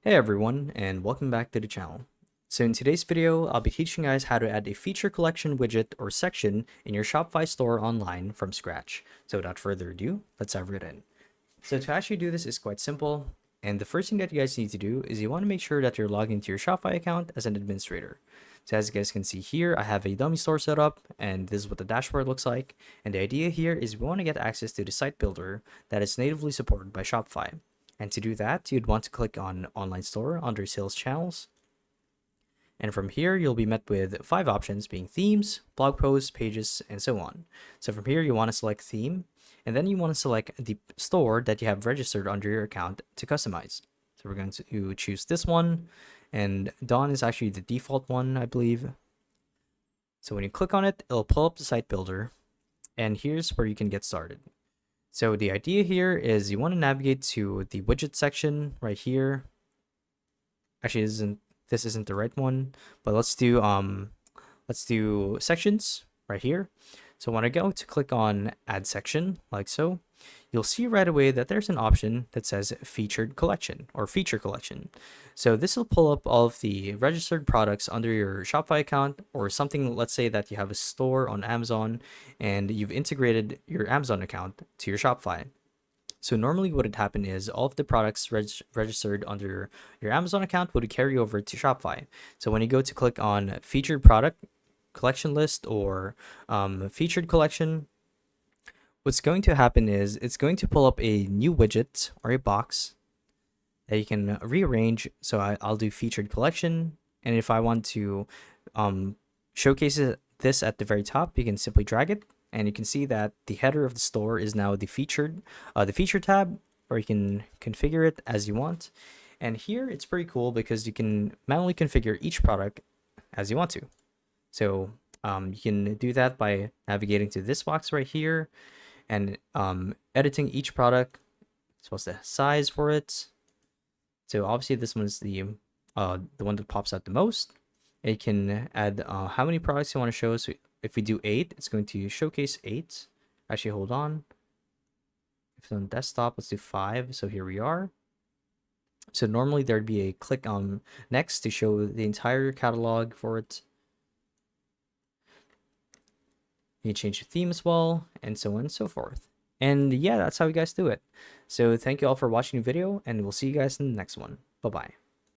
Hey everyone, and welcome back to the channel. So in today's video, I'll be teaching you guys how to add a feature collection widget or section in your Shopify store online from scratch. So without further ado, let's dive right in. So to actually do this is quite simple, and the first thing that you guys need to do is you want to make sure that you're logged into your Shopify account as an administrator. So as you guys can see here, I have a dummy store set up, and this is what the dashboard looks like. And the idea here is we want to get access to the site builder that is natively supported by Shopify. And to do that, you'd want to click on Online Store under Sales Channels. And from here, you'll be met with 5 options being themes, blog posts, pages, and so on. So from here, you want to select theme, and then you want to select the store that you have registered under your account to customize. So we're going to choose this one, and Dawn is actually the default one, I believe. So when you click on it, it'll pull up the site builder, and here's where you can get started. So the idea here is you want to navigate to the widget section right here. Actually, this isn't the right one, but let's do sections right here. So when I go to click on add section like so, you'll see right away that there's an option that says featured collection or feature collection. So this will pull up all of the registered products under your Shopify account or something. Let's say that you have a store on Amazon and you've integrated your Amazon account to your Shopify. So normally what would happen is all of the products registered under your Amazon account would carry over to Shopify. So when you go to click on featured product collection list or featured collection, what's going to happen is it's going to pull up a new widget or a box that you can rearrange. So I'll do featured collection, and if I want to showcase this at the very top, you can simply drag it, and you can see that the header of the store is now the feature tab, or you can configure it as you want. And here it's pretty cool because you can manually configure each product as you want to. So you can do that by navigating to this box right here and editing each product as well as the size for it. So obviously this one's the one that pops out the most. And you can add how many products you want to show. So if we do 8, it's going to showcase 8. Actually, hold on. If it's on desktop, let's do 5. So here we are. So normally there'd be a click on next to show the entire catalog for it. You can change the theme as well, and so on and so forth. And yeah, that's how you guys do it. So thank you all for watching the video, and we'll see you guys in the next one. Bye-bye.